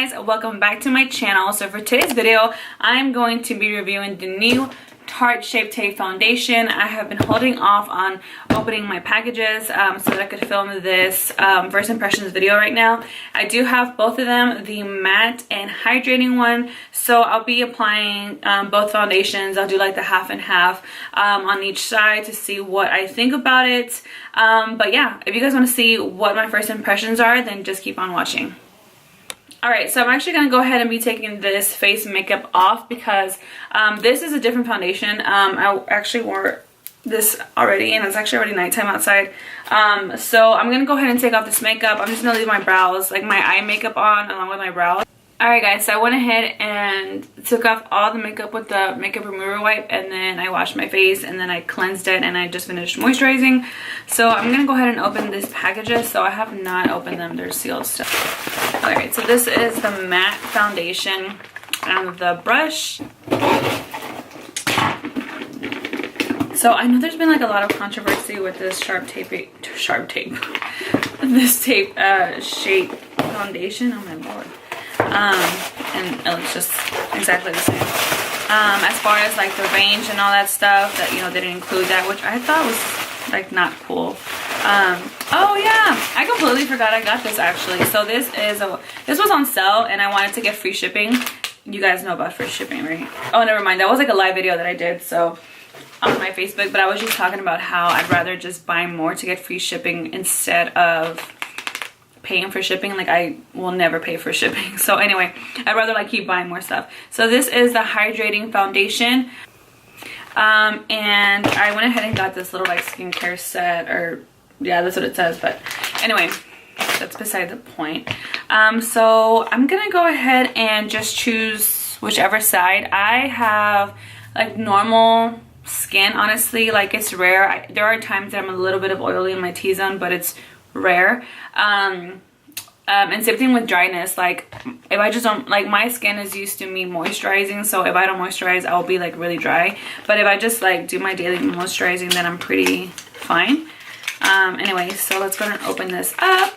guys, welcome back to my channel. So for today's video, I'm going to be reviewing the new Tarte Shape Tape foundation. I have been holding off on opening my packages so that I could film this first impressions video right now. I do have both of them, the matte and hydrating one, so I'll be applying both foundations. I'll do like the half and half on each side to see what I think about it. But yeah, if you guys want to see what my first impressions are, then just keep on watching. Alright, so I'm actually going to go ahead and be taking this face makeup off because this is a different foundation. I actually wore this already and it's actually already nighttime outside. So I'm going to go ahead and take off this makeup. I'm just going to leave my brows, like my eye makeup on along with my brows. Alright guys, so I went ahead and took off all the makeup with the makeup remover wipe, and then I washed my face and then I cleansed it, and I just finished moisturizing. So I'm going to go ahead and open these packages. So I have not opened them, they're sealed still. Alright, so this is the matte foundation and the brush. So I know there's been like a lot of controversy with this this tape shape foundation. Oh my lord. And it looks just exactly the same. As far as like the range and all that stuff, that, you know, they didn't include that, which I thought was like not cool. Oh yeah, I completely forgot I got this actually. So this was on sale and I wanted to get free shipping. You guys know about free shipping, right? Oh, never mind, that was like a live video that I did so on my Facebook, but I was just talking about how I'd rather just buy more to get free shipping instead of paying for shipping. Like, I will never pay for shipping. So anyway, I'd rather like keep buying more stuff. So this is the hydrating foundation. And I went ahead and got this little like skincare set, or yeah, that's what it says, but anyway, that's beside the point. So I'm gonna go ahead and just choose whichever side. I have like normal skin, honestly. Like, it's rare. There are times that I'm a little bit of oily in my T-zone, but it's rare. And same thing with dryness. Like, if I just don't, like, my skin is used to me moisturizing, so if I don't moisturize, I'll be like really dry. But if I just like do my daily moisturizing, then I'm pretty fine. Anyway, so let's go ahead and open this up.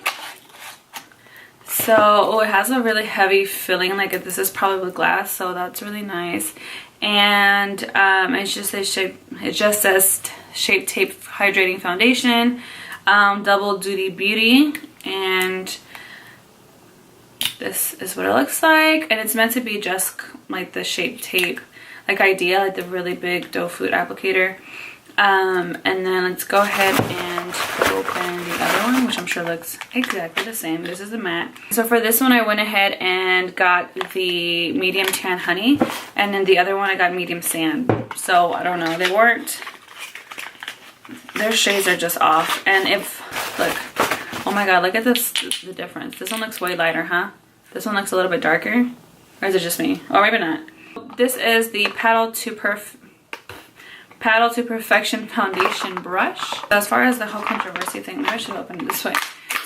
So, oh, it has a really heavy filling. Like, this is probably glass, so that's really nice. And it just says Shape Tape Hydrating Foundation, Double Duty Beauty, and this is what it looks like. And it's meant to be just like the Shape Tape like idea, like the really big doe food applicator. And then let's go ahead and open the other one, which I'm sure looks exactly the same. This is the matte. So for this one, I went ahead and got the medium tan honey, and then the other one I got medium sand. So I don't know, their shades are just off. And if, look, oh my god, look at this, the difference. This one looks way lighter, huh? This one looks a little bit darker, or is it just me? Oh, maybe not. This is the Paddle to Perfection foundation brush. As far as the whole controversy thing, maybe I should open it this way.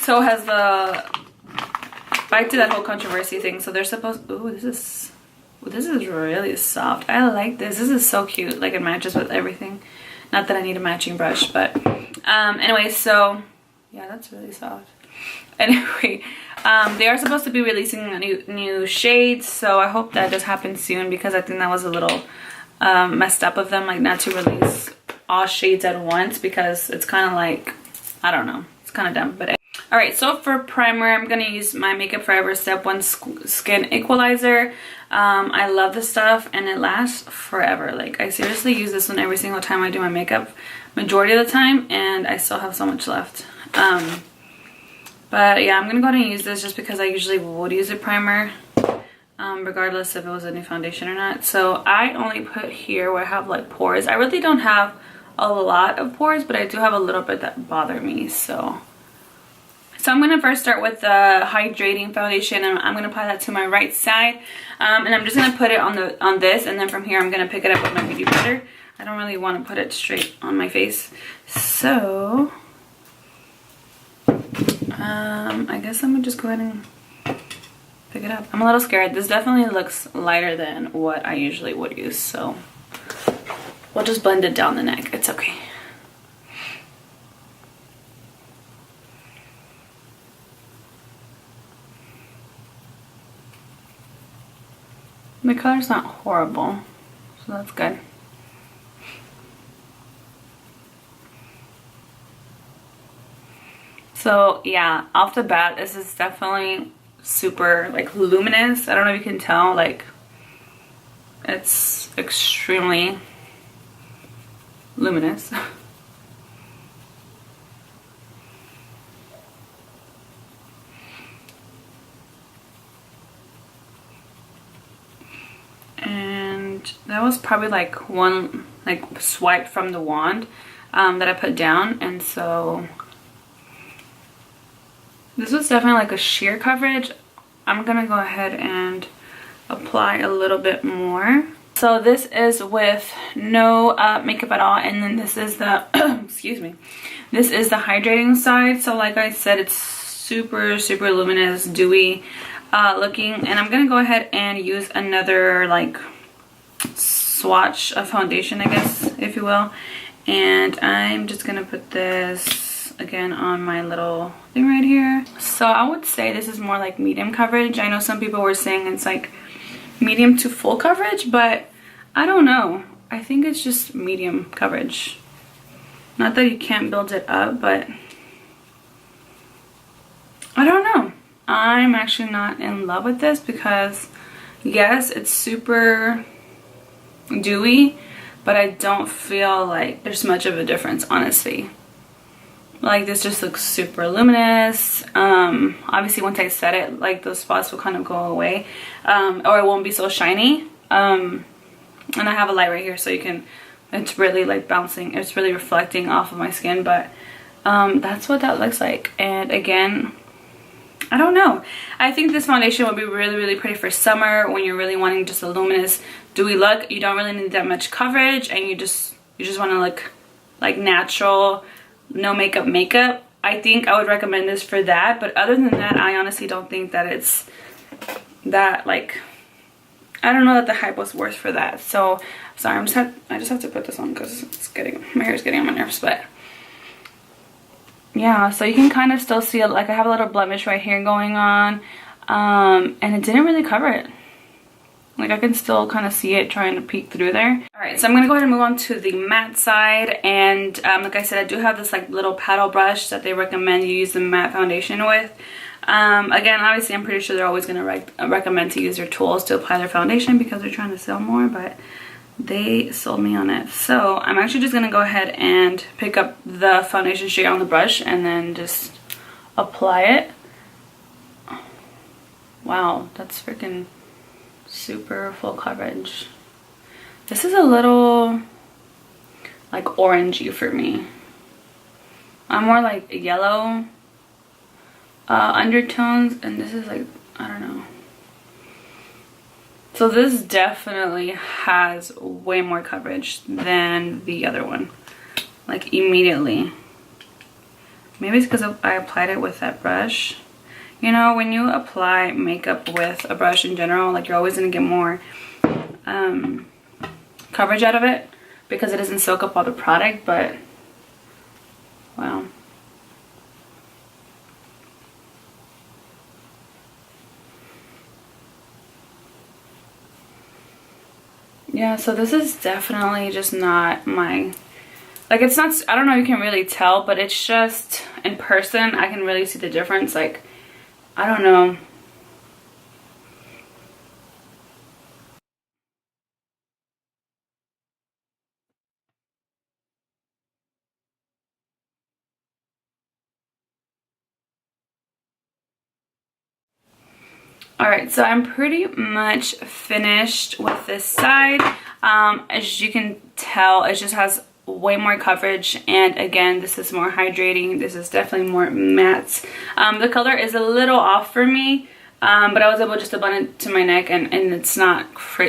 So it has the, back to that whole controversy thing. So they're supposed, ooh, this is really soft. I like this. This is so cute. Like, it matches with everything. Not that I need a matching brush, but anyway, so yeah, that's really soft. Anyway, they are supposed to be releasing a new shades, so I hope that does happen soon, because I think that was a little messed up of them, like not to release all shades at once, because it's kind of like, I don't know, it's kind of dumb. But all right, so for primer, I'm gonna use my Makeup Forever Step 1 Skin Equalizer. I love this stuff and it lasts forever. Like, I seriously use this one every single time I do my makeup, majority of the time, and I still have so much left. But yeah, I'm gonna go ahead and use this just because I usually would use a primer, regardless if it was a new foundation or not. So I only put here where I have like pores. I really don't have a lot of pores, but I do have a little bit that bother me. So I'm going to first start with the hydrating foundation, and I'm going to apply that to my right side. And I'm just going to put it on this, and then from here I'm going to pick it up with my beauty blender. I don't really want to put it straight on my face. So I guess I'm going to just go ahead and pick it up. I'm a little scared. This definitely looks lighter than what I usually would use, so we'll just blend it down the neck. It's okay. The color's not horrible, so that's good. So yeah, off the bat, this is definitely super like luminous. I don't know if you can tell, like it's extremely luminous. And that was probably like one like swipe from the wand that I put down, and so this was definitely like a sheer coverage. I'm gonna go ahead and apply a little bit more. So this is with no makeup at all, and then this is the excuse me, this is the hydrating side. So like I said, it's super luminous, dewy looking, and I'm gonna go ahead and use another like swatch of foundation, I guess, if you will, and I'm just gonna put this again on my little thing right here. So I would say this is more like medium coverage. I know some people were saying it's like medium to full coverage, but I don't know. I think it's just medium coverage. Not that you can't build it up, but I don't know. I'm actually not in love with this because yes, it's super dewy, but I don't feel like there's much of a difference, honestly. Like this just looks super luminous. Obviously once I set it, like those spots will kind of go away, or it won't be so shiny. And I have a light right here, so you can, it's really like bouncing, it's really reflecting off of my skin, but that's what that looks like. And again, I don't know, I think this foundation would be really pretty for summer when you're really wanting just a luminous dewy look. You don't really need that much coverage, and you just want to look like natural, no makeup. I think I would recommend this for that, but other than that, I honestly don't think that it's that, like, I don't know that the hype was worth for that. So sorry, I just have to put this on because my hair is getting on my nerves. But yeah, so you can kind of still see it, like I have a little blemish right here going on, and it didn't really cover it. Like I can still kind of see it trying to peek through there. All right, so I'm gonna go ahead and move on to the matte side. And like I said, I do have this like little paddle brush that they recommend you use the matte foundation with. Again, obviously I'm pretty sure they're always gonna recommend to use their tools to apply their foundation because they're trying to sell more, but they sold me on it. So I'm actually just gonna go ahead and pick up the foundation shade on the brush and then just apply it. Wow, that's freaking super full coverage. This is a little like orangey for me. I'm more like yellow undertones, and this is like, I don't know. So this definitely has way more coverage than the other one, like immediately. Maybe it's because I applied it with that brush. You know, when you apply makeup with a brush in general, like you're always going to get more coverage out of it because it doesn't soak up all the product, but wow. Yeah, so this is definitely just not my, like it's not, I don't know if you can really tell, but it's just in person I can really see the difference. Like, I don't know. Alright, so I'm pretty much finished with this side. As you can tell, it just has way more coverage, and again, this is more hydrating. This is definitely more matte. The color is a little off for me, but I was able just to blend it to my neck, and it's not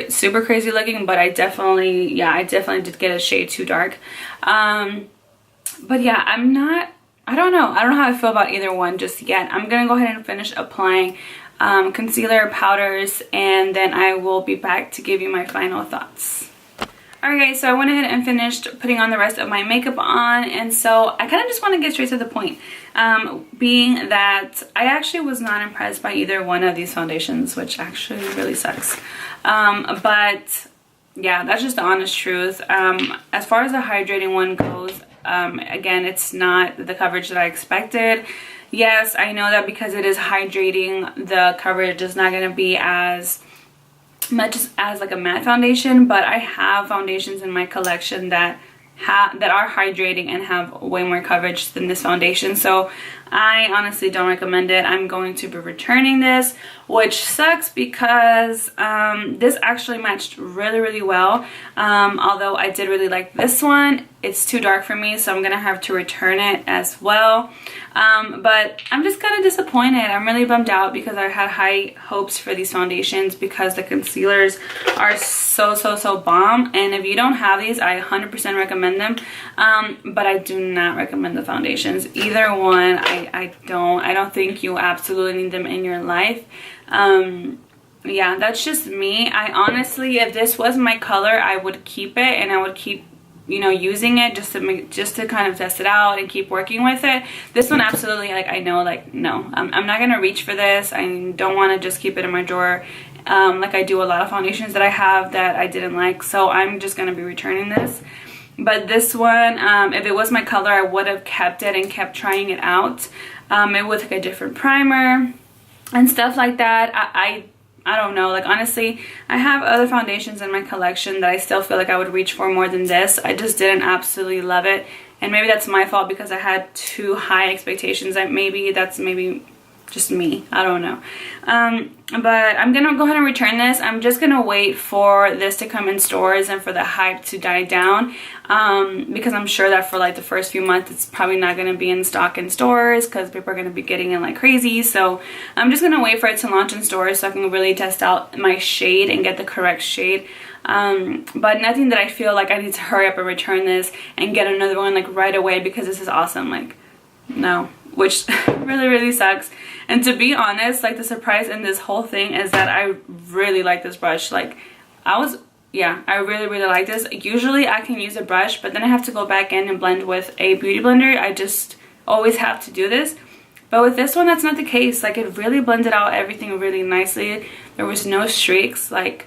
super crazy looking, but I definitely did get a shade too dark. But yeah, I don't know how I feel about either one just yet. I'm gonna go ahead and finish applying concealer, powders, and then I will be back to give you my final thoughts. Alright guys, so I went ahead and finished putting on the rest of my makeup on, and so I kind of just want to get straight to the point. Being that I actually was not impressed by either one of these foundations, which actually really sucks. But yeah, that's just the honest truth. As far as the hydrating one goes, again, it's not the coverage that I expected. Yes, I know that because it is hydrating, the coverage is not going to be as much as like a matte foundation, but I have foundations in my collection that are hydrating and have way more coverage than this foundation, so I honestly don't recommend it. I'm going to be returning this, which sucks because this actually matched really well. Although I did really like this one, it's too dark for me, so I'm gonna have to return it as well. But I'm just kind of disappointed. I'm really bummed out because I had high hopes for these foundations because the concealers are so bomb, and if you don't have these, I 100% recommend them. But I do not recommend the foundations, either one. I don't think you absolutely need them in your life. Yeah, that's just me. I honestly, if this was my color, I would keep it, and I would keep, you know, using it just to kind of test it out and keep working with it. This one, absolutely, like, I know, like, no, I'm not gonna reach for this. I don't want to just keep it in my drawer like I do a lot of foundations that I have that I didn't like, so I'm just gonna be returning this. But this one, if it was my color, I would have kept it and kept trying it out. It with like a different primer and stuff like that. I don't know, like, honestly, I have other foundations in my collection that I still feel like I would reach for more than this. I just didn't absolutely love it, and maybe that's my fault because I had too high expectations. That's maybe just me, I don't know. But I'm gonna go ahead and return this. I'm just gonna wait for this to come in stores and for the hype to die down, because I'm sure that for like the first few months it's probably not gonna be in stock in stores because people are gonna be getting it like crazy. So I'm just gonna wait for it to launch in stores so I can really test out my shade and get the correct shade. But nothing that I feel like I need to hurry up and return this and get another one like right away because this is awesome. Like, no, which really sucks. And to be honest, like, the surprise in this whole thing is that I really like this brush. Like, I really like this. Usually I can use a brush, but then I have to go back in and blend with a beauty blender. I just always have to do this. But with this one, that's not the case. Like, it really blended out everything really nicely. There was no streaks. Like,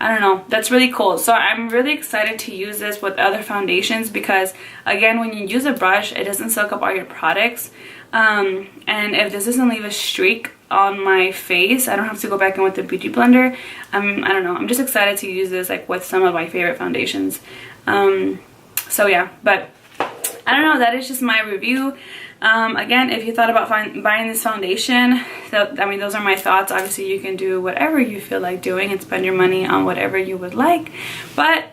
I don't know, that's really cool. So I'm really excited to use this with other foundations because, again, when you use a brush, it doesn't soak up all your products. And if this doesn't leave a streak on my face, I don't have to go back in with the beauty blender. I don't know, I'm just excited to use this like with some of my favorite foundations. So yeah, but I don't know, that is just my review. Again, if you thought about buying this foundation, I mean, those are my thoughts. Obviously, you can do whatever you feel like doing and spend your money on whatever you would like, but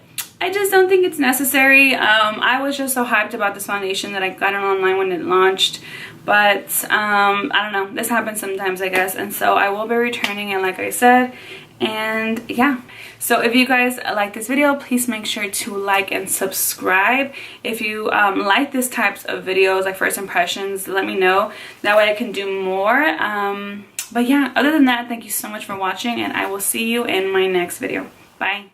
I just don't think it's necessary. I was just so hyped about this foundation that I got it online when it launched, but I don't know, this happens sometimes, I guess, and so I will be returning it like I said. And yeah, so if you guys like this video, please make sure to like and subscribe. If you like this types of videos, like first impressions, let me know, that way I can do more. But yeah, other than that, thank you so much for watching, and I will see you in my next video. Bye.